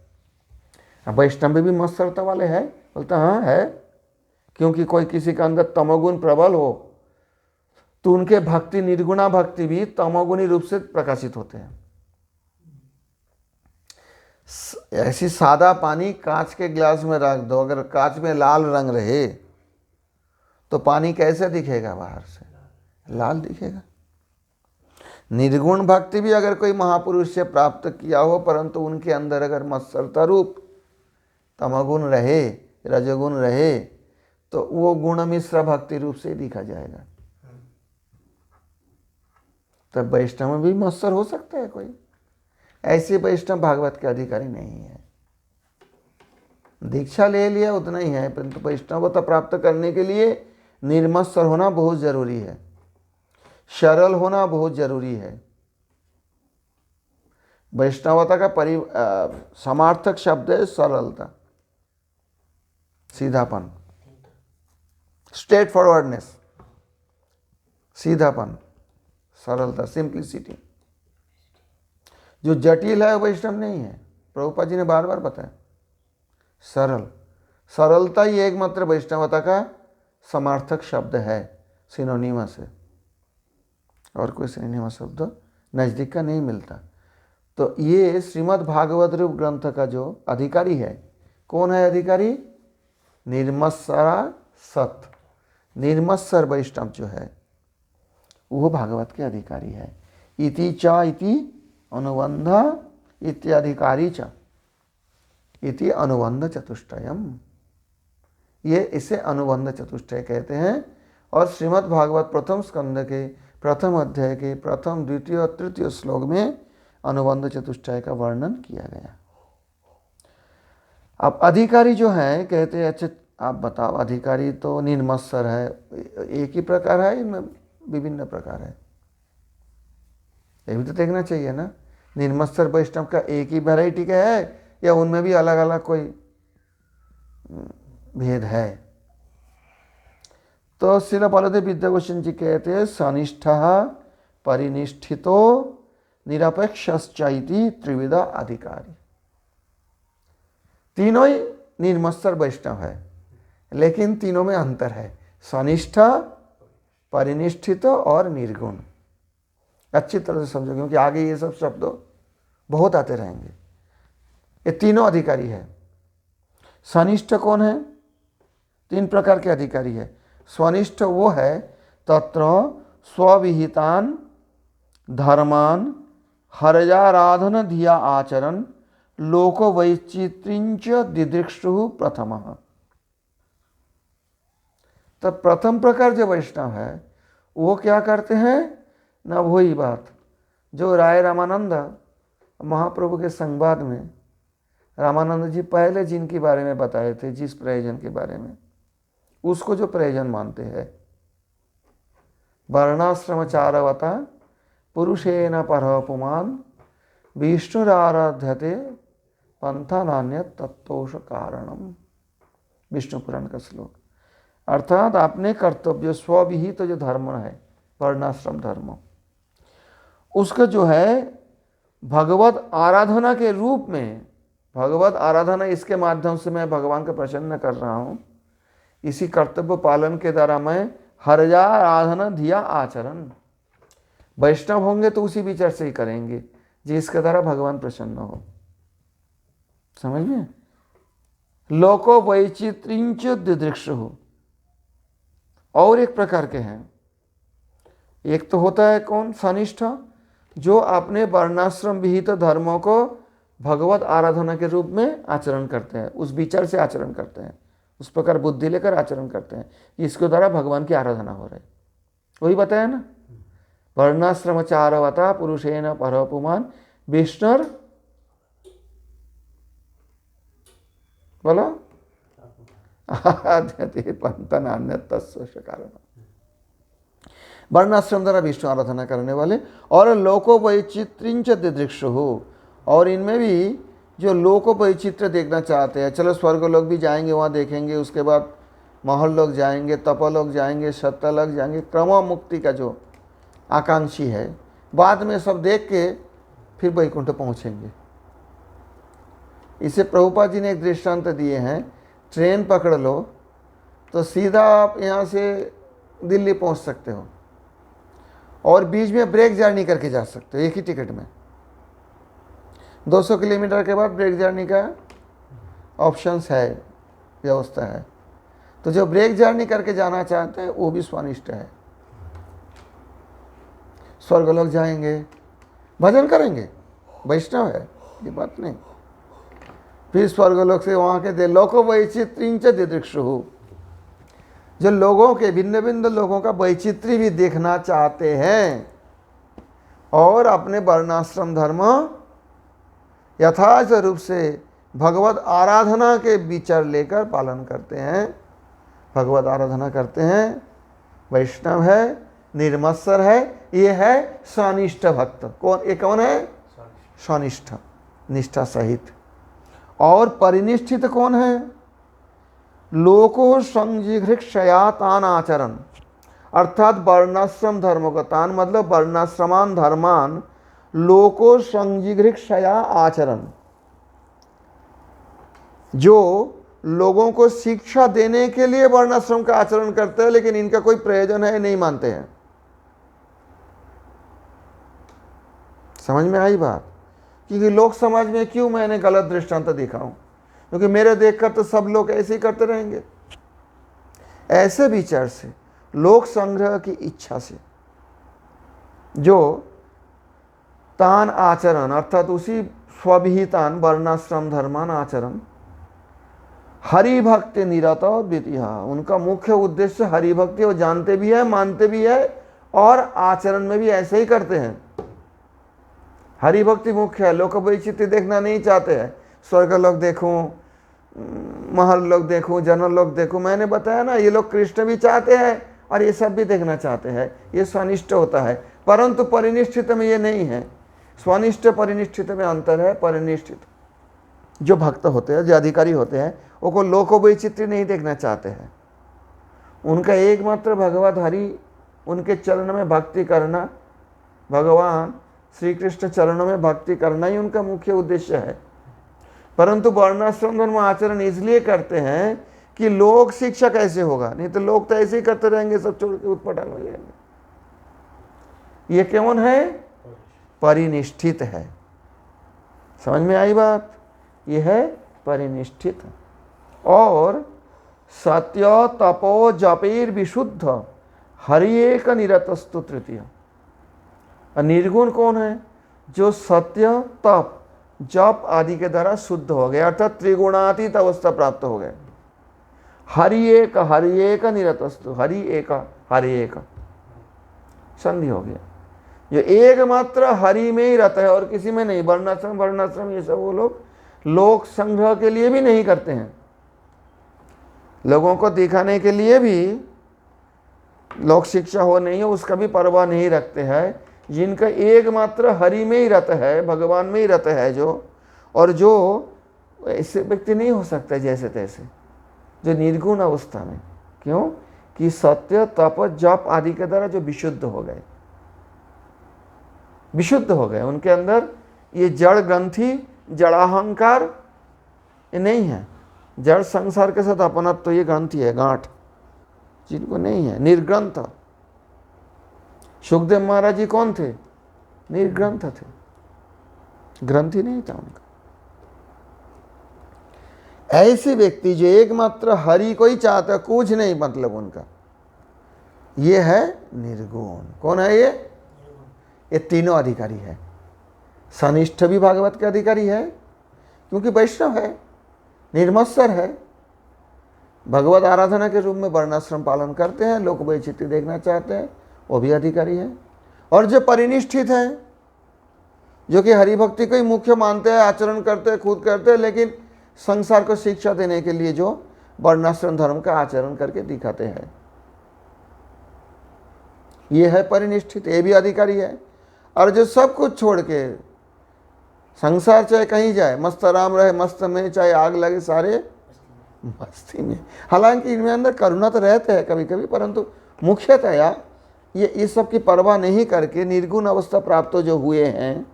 वैष्णव में भी मत्सरता वाले हैं, बोलता हाँ है, क्योंकि कोई किसी के अंदर तमोगुण प्रबल हो तो उनके भक्ति, निर्गुणा भक्ति भी तमोगुणी रूप से प्रकाशित होते हैं। ऐसी सादा पानी कांच के गिलास में रख दो, अगर कांच में लाल रंग रहे तो पानी कैसे दिखेगा? बाहर से लाल दिखेगा। निर्गुण भक्ति भी अगर कोई महापुरुष से प्राप्त किया हो, परंतु उनके अंदर अगर मत्सरता रूप तमोगुण रहे, रजोगुण रहे, तो वो गुण मिश्र भक्ति रूप से दिखा जाएगा। तब वैष्णव में भी मत्सर हो सकता है कोई, ऐसे वैष्णव भागवत के अधिकारी नहीं है। दीक्षा ले लिया उतना ही है, परंतु वैष्णवता प्राप्त करने के लिए निर्मत्सर होना बहुत जरूरी है, सरल होना बहुत जरूरी है। वैष्णवता का समार्थक शब्द है सरलता, सीधापन, स्ट्रेट फॉरवर्डनेस, सीधापन, सरलता, सिंप्लिसिटी। जो जटिल है वैष्णव नहीं है। प्रभुपाद जी ने बार बार बताया, सरल, सरलता ही एकमात्र वैष्णवता का समार्थक शब्द है, सिनोनिमस है, और कोई सिनोनिमस शब्द नज़दीक का नहीं मिलता। तो ये श्रीमद् भागवत रूप ग्रंथ का जो अधिकारी है, कौन है अधिकारी? निर्मत्सरा सत, निर्मत्सर वैष्णव जो है वो भागवत के अधिकारी है। इति च इति अनुबंध इत्याधिकारी च इति अनुबंध चतुष्टयम, ये इसे अनुबंध चतुष्टय कहते हैं। और श्रीमद् भागवत प्रथम स्कंद के प्रथम अध्याय के प्रथम, द्वितीय और तृतीय श्लोक में अनुबंध चतुष्टय का वर्णन किया गया। अब अधिकारी जो है कहते हैं, अच्छा आप बताओ, अधिकारी तो निर्मत्सर है, एक ही प्रकार है, इनमें विभिन्न प्रकार है? ये भी तो देखना चाहिए ना, निर्मत्सर वैष्णव का एक ही वैरायटी का है या उनमें भी अलग अलग कोई भेद है? तो श्रील बलदेव विद्याभूषण जी कहते हैं, सनिष्ठः परिनिष्ठितो निरपेक्षश्चैति त्रिविधा अधिकारी। तीनों ही निर्मत्सर वैष्णव है, लेकिन तीनों में अंतर है, सनिष्ठ, परिनिष्ठित और निर्गुण। अच्छी तरह से समझो, क्योंकि आगे ये सब शब्द बहुत आते रहेंगे। ये तीनों अधिकारी है। सनिष्ठ कौन है? तीन प्रकार के अधिकारी है। स्वनिष्ठ वो है तत्र स्वविहितान धर्मान हरजाराधन धिया आचरण लोक वैचित्रिंच दिदृक्षु प्रथम। तो प्रथम प्रकार जो वैष्णव है वो क्या करते हैं ना, वही बात जो राय रामानंद महाप्रभु के संवाद में रामानंद जी पहले जिनके बारे में बताए थे, जिस प्रयोजन के बारे में, उसको जो प्रयोजन मानते हैं, वर्णाश्रमचारवता पुरुषेण परः पुमान विष्णुराराध्यते पंथा नान्य तत्तोष कारणम। विष्णु पुराण का श्लोक। अर्थात अपने कर्तव्य स्वविहित जो धर्म है, वर्णाश्रम धर्म, उसका जो है भगवत आराधना के रूप में, भगवत आराधना इसके माध्यम से मैं भगवान को प्रसन्न कर रहा हूँ, इसी कर्तव्य पालन के द्वारा मैं हरजा आराधना धिया आचरण, वैष्णव होंगे तो उसी विचार से ही करेंगे जिसके द्वारा भगवान प्रसन्न हो। समझ में? लोको वैचित्रिंच दिदृक्ष हो। और एक प्रकार के हैं, एक तो होता है कौन? सनिष्ठ, जो अपने वर्णाश्रम विहित धर्मों को भगवत आराधना के रूप में आचरण करते हैं, उस विचार से आचरण करते हैं, उस प्रकार बुद्धि लेकर आचरण करते हैं, इसके द्वारा भगवान की आराधना हो रही। वही बताया ना, वर्णाश्रमचारवता पुरुषेण परपुमान विष्णुर, बोलो वर्णाश्रम द्वारा विष्णु आराधना करने वाले। और लोको वैचित्रिंच दिदृक्ष हो, और इनमें भी जो लोको वैचित्र देखना चाहते हैं, चलो स्वर्ग लोग भी जाएंगे, वहाँ देखेंगे, उसके बाद महल लोग जाएंगे, तपोलोक जाएंगे, सत्यलोक जाएंगे, क्रम मुक्ति का जो आकांक्षी है, बाद में सब देख के फिर वैकुंठ पहुँचेंगे। इसे प्रभुपाद जी ने एक दृष्टांत दिए हैं, ट्रेन पकड़ लो तो सीधा आप यहाँ से दिल्ली पहुँच सकते हो, और बीच में ब्रेक जर्नी करके जा सकते हो एक ही टिकट में। 200 किलोमीटर के बाद ब्रेक जर्नी का ऑप्शंस है, व्यवस्था है। तो जो ब्रेक जर्नी करके जाना चाहते हैं वो भी स्वानिष्ठ है, स्वर्गलोक जाएंगे, भजन करेंगे, वैष्णव है, ये बात नहीं। फिर स्वर्गलोक से वहाँ के दे लोको वैचित्रिंच दिदृक्षु हो, जो लोगों के भिन्न भिन्न लोगों का वैचित्री भी देखना चाहते हैं और अपने वर्णाश्रम धर्म यथार्थ रूप से भगवत आराधना के विचार लेकर पालन करते हैं, भगवत आराधना करते हैं, वैष्णव है, निर्मत्सर है, ये है स्वनिष्ठ भक्त। कौन? ये कौन है? स्वनिष्ठ, निष्ठा सहित। और परिनिष्ठित कौन है? लोको संजिघृक्षया तान आचरण, अर्थात वर्णाश्रम धर्म का, तान मतलब वर्णाश्रमान धर्मान, लोको संजिघृक्षया आचरण, जो लोगों को शिक्षा देने के लिए वर्णाश्रम का आचरण करते हैं, लेकिन इनका कोई प्रयोजन है नहीं मानते हैं। समझ में आई बात? क्योंकि लोक समाज में क्यों मैंने गलत दृष्टांत दिखाऊं? क्योंकि मेरे देखकर तो सब लोग ऐसे ही करते रहेंगे। ऐसे विचार से, लोक संग्रह की इच्छा से, जो तान आचरण अर्थात उसी स्वविहितान वर्णाश्रम धर्मान आचरण, हरि भक्ति निरत द्वितीय, उनका मुख्य उद्देश्य हरि भक्ति, वो जानते भी है, मानते भी है और आचरण में भी ऐसे ही करते हैं। हरि भक्ति मुख्य है, लोक वैचित्र्य देखना नहीं चाहते हैं। स्वर्ग लोग देखूं, महल लोग देखूं, जनरल लोग देखूं, मैंने बताया ना, ये लोग कृष्ण भी चाहते हैं और ये सब भी देखना चाहते हैं, ये स्वनिष्ठ होता है। परंतु परिनिष्ठित में ये नहीं है। स्वनिष्ठ परिनिष्ठित में अंतर है। परिनिष्ठित जो भक्त होते हैं, जो अधिकारी होते हैं, वो को लोक वैचित्र्य नहीं देखना चाहते हैं। उनका एकमात्र भगवत हरि, उनके चरण में भक्ति करना, भगवान श्री कृष्ण चरणों में भक्ति करना ही उनका मुख्य उद्देश्य है। परंतु वर्णाश्रम धर्म आचरण इसलिए करते हैं कि लोक शिक्षा कैसे होगा, नहीं तो लोग तो ऐसे ही करते रहेंगे, सब छोड़ के उत्पटांग हो जाएंगे। ये कौन है? परिनिष्ठित है। समझ में आई बात? ये है परिनिष्ठित। और सत्य तपो जपेर विशुद्ध हरि एक निरतस्तु तृतीय। निर्गुण कौन है? जो सत्य, तप, जप आदि के द्वारा शुद्ध हो गए, अर्थात त्रिगुणातीत अवस्था प्राप्त हो गए। हरि एक निरतस्तु, हरि एक संधि हो गया। जो एकमात्र हरि में ही रहता है और किसी में नहीं। वर्णाश्रम ये सब वो लोग लोक संग्रह के लिए भी नहीं करते हैं, लोगों को दिखाने के लिए भी, लोक शिक्षा हो नहीं हो उसका भी परवाह नहीं रखते हैं। जिनका एकमात्र हरि में ही रहता है, भगवान में ही रहता है जो, और जो ऐसे व्यक्ति नहीं हो सकता जैसे तैसे, जो निर्गुण अवस्था में। क्यों? कि सत्य तप जप आदि के द्वारा जो विशुद्ध हो गए, विशुद्ध हो गए, उनके अंदर ये जड़ ग्रंथि, जड़ाहंकार ये नहीं है। जड़ संसार के साथ अपनत्व तो ये ग्रंथि है, गांठ जिनको नहीं है, निर्ग्रंथ। सुखदेव महाराज जी कौन थे? निर्ग्रंथ थे, ग्रंथि नहीं था उनका। ऐसे व्यक्ति जो एकमात्र हरि को ही चाहता है, कुछ नहीं मतलब उनका, ये है निर्गुण। कौन है ये तीनों अधिकारी है। सनिष्ठ भी भागवत के अधिकारी है क्योंकि वैष्णव है, निर्मत्सर है, भगवत आराधना के रूप में वर्णाश्रम पालन करते हैं, लोक वैचित्र्य देखना चाहते हैं, वो भी अधिकारी है। और जो परिनिष्ठित है, जो कि हरिभक्ति को ही मुख्य मानते हैं, आचरण करते हैं, खुद करते हैं, लेकिन संसार को शिक्षा देने के लिए जो वर्णाश्रम धर्म का आचरण करके दिखाते हैं, ये है परिनिष्ठित, ये भी अधिकारी है। और जो सब कुछ छोड़ के संसार चाहे कहीं जाए, मस्त आराम रहे, मस्त में चाहे आग लगे, सारे मस्ती में। हालांकि इनमें अंदर करुणा तो रहते हैं कभी कभी, परंतु मुख्यतया ये इस सब की परवाह नहीं करके निर्गुण अवस्था प्राप्त जो हुए हैं।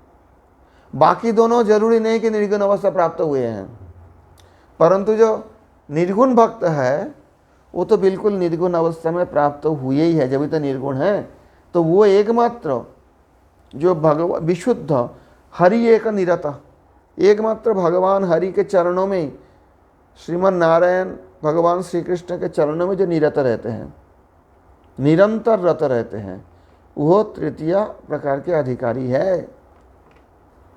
बाकी दोनों जरूरी नहीं कि निर्गुण अवस्था प्राप्त हुए हैं, परंतु जो निर्गुण भक्त है वो तो बिल्कुल निर्गुण अवस्था में प्राप्त हुए ही है, जब तो निर्गुण है। तो वो एकमात्र जो भगवान विशुद्ध हरि एक निरता, एकमात्र भगवान हरि के चरणों में, श्रीमन नारायण भगवान श्री कृष्ण के चरणों में जो निरत रहते हैं, निरंतर रत रहते हैं, वो तृतीय प्रकार के अधिकारी है।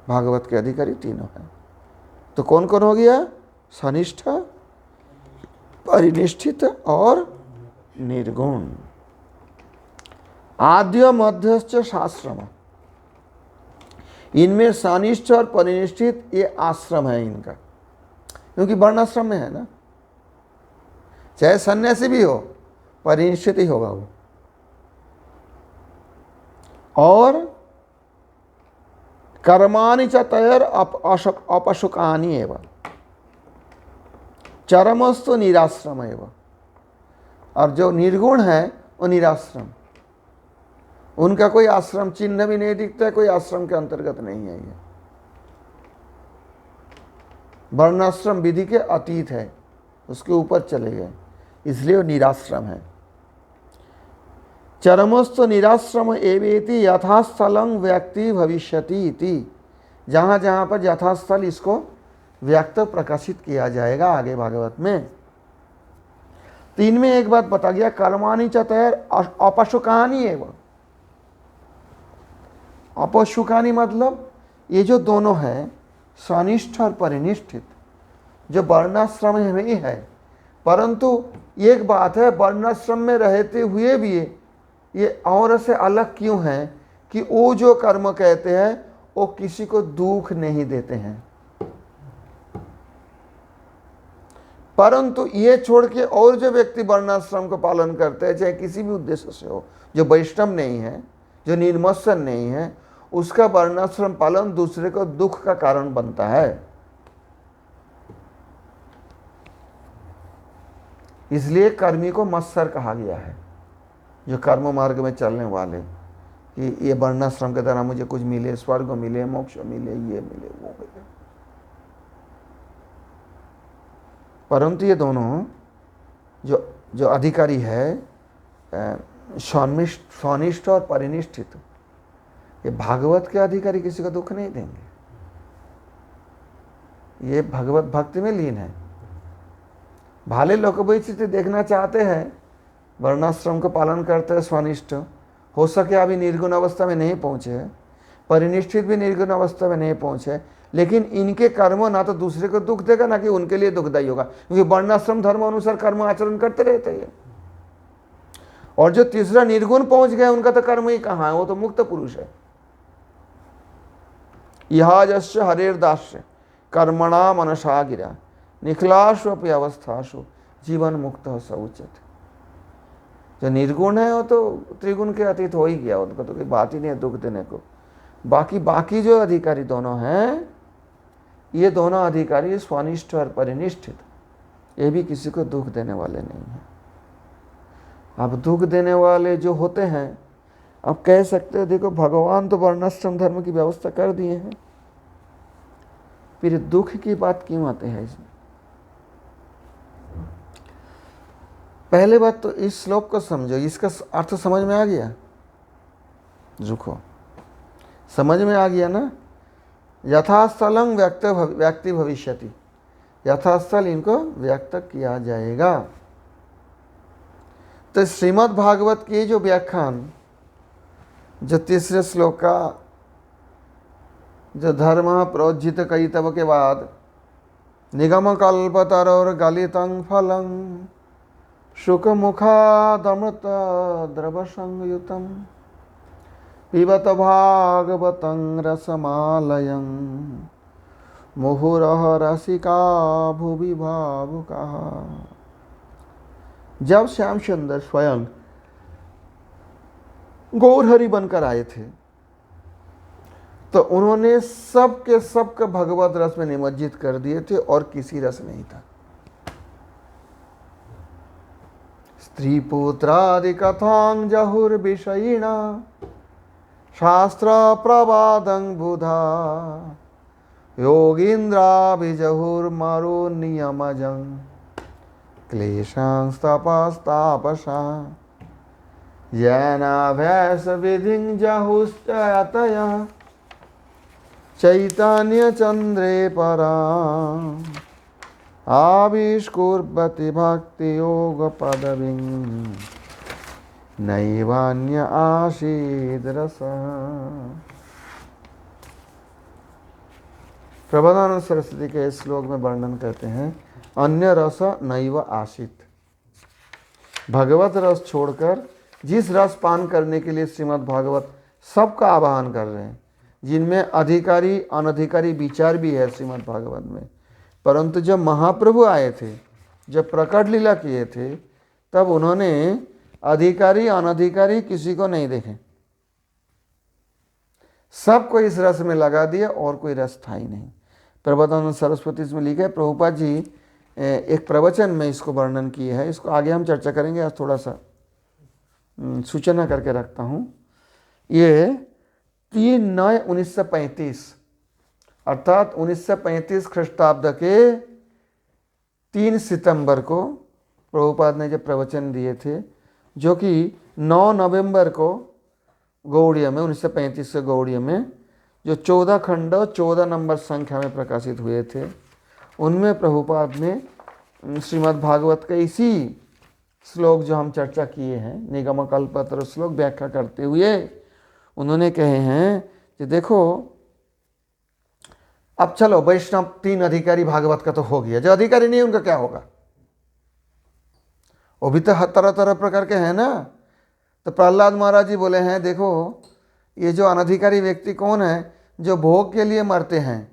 भागवत के अधिकारी तीनों हैं। तो कौन कौन हो गया? सनिष्ठ, परिनिष्ठित और निर्गुण। आद्य मध्यस्थ शास्त्रम, इनमें सनिष्ठ और परिनिष्ठित ये आश्रम है इनका, क्योंकि वर्णाश्रम में है ना। चाहे सन्यासी भी हो, परिनिष्ठित ही होगा वो। और कर्माणि च तैर अपशुकानि एवं चरमस्तु निराश्रम एवं। और जो निर्गुण है वो निराश्रम, उनका कोई आश्रम चिन्ह भी नहीं दिखता है, कोई आश्रम के अंतर्गत नहीं है। ये वर्णाश्रम विधि के अतीत है, उसके ऊपर चले गए, इसलिए वो निराश्रम है। चरमस्तु निराश्रम एवेति यथास्थलं व्यक्ति भविष्यति इति। जहाँ जहाँ पर यथास्थल इसको व्यक्त प्रकाशित किया जाएगा आगे भागवत में। तीन में एक बात बता गया, कर्माणि च तैर अपशुकानि एवं। अपशुकानि मतलब ये जो दोनों हैं, सनिष्ठ और परिनिष्ठित, जो वर्णाश्रम में ही है, परंतु एक बात है, वर्णाश्रम में रहते हुए भी ये और से अलग क्यों है कि वो जो कर्म कहते हैं वो किसी को दुख नहीं देते हैं, परंतु ये छोड़ के और जो व्यक्ति वर्णाश्रम को पालन करते हैं, चाहे किसी भी उद्देश्य से हो, जो वैष्णव नहीं है, जो निर्मत्सर नहीं है, उसका वर्णाश्रम पालन दूसरे को दुख का कारण बनता है। इसलिए कर्मी को मत्सर कहा गया है, जो कर्म मार्ग में चलने वाले, कि ये वर्णाश्रम के द्वारा मुझे कुछ मिले, स्वर्ग मिले, मोक्ष मिले, ये मिले, वो मिले। परंतु ये दोनों जो अधिकारी है, स्वनिष्ठ और परिनिष्ठित, ये भागवत के अधिकारी किसी को दुख नहीं देंगे। ये भगवत भक्ति में लीन है। भाले लोक वैचित्र्य देखना चाहते हैं, वर्णाश्रम को पालन करते हैं, स्वनिष्ठ हो सके अभी निर्गुण अवस्था में नहीं पहुंचे, परिनिष्ठित भी निर्गुण अवस्था में नहीं पहुंचे, लेकिन इनके कर्म ना तो दूसरे को दुख देगा, ना कि उनके लिए दुखदायी होगा, क्योंकि वर्णाश्रम धर्म अनुसार कर्म आचरण करते रहते हैं। और जो तीसरा निर्गुण पहुंच गए, उनका तो कर्म ही कहाँ है, वो तो मुक्त पुरुष है। यहा जस्य हरेर्दास्य कर्मणा मनसा गिरा निखिलाशु अपि अवस्थासु जीवन मुक्त स उच्यते। जो निर्गुण है वो तो त्रिगुण के अतीत हो ही गया, उनको तो कोई बात ही नहीं है दुख देने को। बाकी जो अधिकारी दोनों हैं, ये दोनों अधिकारी स्वनिष्ठ और परिनिष्ठित, ये भी किसी को दुख देने वाले नहीं हैं। अब दुख देने वाले जो होते हैं, अब कह सकते हो देखो भगवान तो वर्णाश्रम धर्म की व्यवस्था कर दिए हैं, फिर दुख की बात क्यों आते हैं इसमें? पहले बात तो इस श्लोक को समझो, इसका अर्थ समझ में आ गया? रुको, समझ में आ गया ना? यथास्थलं व्यक्ति भविष्यति, यथास्थल इनको व्यक्त किया जाएगा। तो श्रीमद् भागवत की जो व्याख्यान, जो तीसरे श्लोक का जो धर्म प्रोज्झित कयितव के बाद निगम कल्पतरोर गलितं फलं शुक मुखादमृत द्रव संयुतम पिबत भागवतं रसमालयं मुहुरः रसिका भुवि भावुकाः। जब श्याम सुंदर स्वयं गौरहरि बनकर आए थे तो उन्होंने सबके सबके भगवत रस में निमज्जित कर दिए थे और किसी रस नहीं था। स्त्री पुत्रादि कथां जहुर विषयिणा शास्त्र प्रवादं बुधा योगीन्द्राभिजहुर मरो नियमजं क्लेशांस्तपस्तापसा येनाभ्यास विधिं जहुश्चयतयः चैतन्य चंद्रे परां आविष्कुर्वति भक्ति योग पदवीं नैवान्य आसीद रसः। प्रबोधानंद सरस्वती के इस श्लोक में वर्णन करते हैं अन्य रस नैव आसीत। भगवत रस छोड़कर जिस रस पान करने के लिए श्रीमद् भागवत सबका आवाहन कर रहे हैं, जिनमें अधिकारी अनधिकारी विचार भी है श्रीमद् भागवत में, परंतु जब महाप्रभु आए थे, जब प्रकट लीला किए थे, तब उन्होंने अधिकारी अनधिकारी किसी को नहीं देखे, सबको इस रस में लगा दिया और कोई रस था ही नहीं। प्रबोधानंद सरस्वती इसमें लिखे है, प्रभुपाद जी एक प्रवचन में इसको वर्णन किए है, इसको आगे हम चर्चा करेंगे, आज थोड़ा सा सूचना करके रखता हूँ। ये 3/9/1935 अर्थात 1935 ख्रीष्टाब्द के 3 सितंबर को प्रभुपाद ने जब प्रवचन दिए थे, जो कि 9 नवंबर को गौड़ीय में 1935 के गौड़ीय में जो 14 खंड 14 नंबर संख्या में प्रकाशित हुए थे, उनमें प्रभुपाद ने श्रीमद् भागवत के इसी श्लोक जो हम चर्चा किए हैं, निगम कल्पतरु श्लोक व्याख्या करते हुए उन्होंने कहे हैं कि देखो अब चलो वैष्णव 3 अधिकारी भागवत का तो हो गया, जो अधिकारी नहीं उनका क्या होगा? वो भी तो तरह तरह प्रकार के हैं ना। तो प्रहलाद महाराज जी बोले हैं देखो ये जो अनधिकारी व्यक्ति कौन है, जो भोग के लिए मरते हैं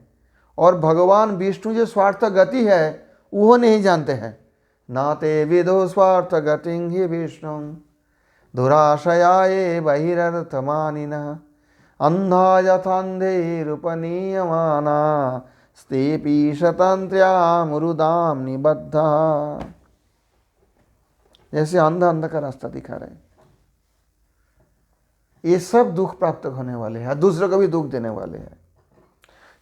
और भगवान विष्णु जो स्वार्थ गति है वो नहीं जानते हैं। नाते विदो स्वार्थ गतिं हि विष्णु दुराशयाये बहिरर्थमानिनः अंधा यथान्धैरुपनीयमाना स्तेपि शतंत्र्या मुरुदाम निबद्धा। जैसे अंधा अंधा का रास्ता दिखा रहे, ये सब दुख प्राप्त होने वाले हैं, दूसरों को भी दुख देने वाले हैं,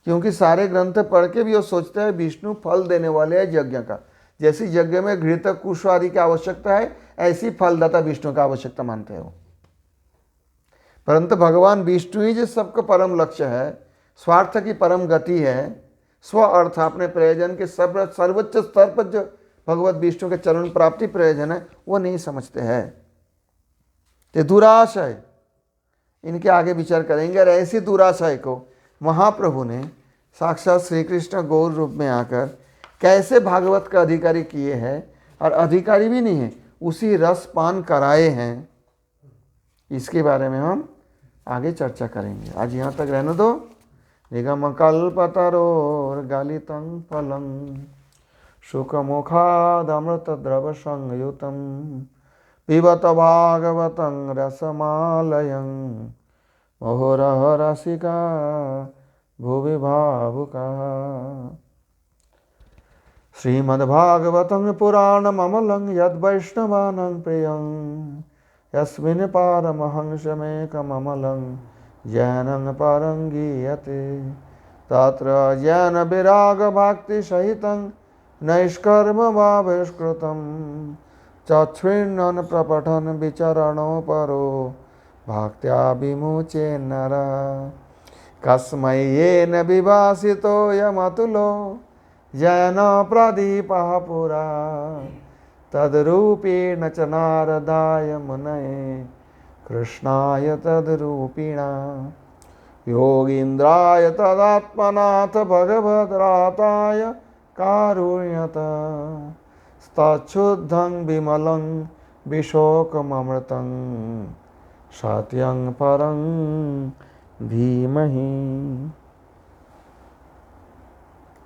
क्योंकि सारे ग्रंथ पढ़ के भी वो सोचते हैं विष्णु फल देने वाले हैं यज्ञ का। जैसी यज्ञ में घृत कुश आदि की आवश्यकता है, ऐसी फलदाता विष्णु का आवश्यकता मानते हो। परंतु भगवान विष्णु ही जो सबका परम लक्ष्य है, स्वार्थ की परम गति है, स्व अर्थ अपने प्रयोजन के सर्वोच्च स्तर पर जो भगवत विष्णु के चरण प्राप्ति प्रयोजन है वो नहीं समझते हैं। तो दुराशय इनके आगे विचार करेंगे। और ऐसी दुराशय को महाप्रभु ने साक्षात श्री कृष्ण गौर रूप में आकर कैसे भागवत का अधिकारी किए हैं, और अधिकारी भी नहीं है, उसी रस पान कराए हैं, इसके बारे में हम आगे चर्चा करेंगे। आज यहाँ तक रहने दो। निगम कल्पतरोर गलितं फलं शुकमुखादमृत द्रव संयुतं पिबत भागवतं रसमालयं मुहुरः रसिका भुवि भावुकाः। श्रीमद्भागवतं पुराणममलं यद्वैष्णवानां प्रियं यस्मिन् पारमहंसमेकममलं ज्ञानं परं गीयते तत्र ज्ञानविरागभक्तिसहितं नैष्कर्म्यमाविष्कृतं चक्षुषीन् प्रपठन् विचरणो परो भक्त्या विमुच्येन्नरः कस्मै येन विभासितोऽयमतुलो येन प्रदीपः पुरा तद्रूपेण च नारदाय मुनये कृष्णाय तद्रूपिणा योगीन्द्राय तदात्मनाथ भगवद्राताय कारुण्यतः तच्छुद्धं विमलं विशोकममृतं सत्यं परं धीमहि।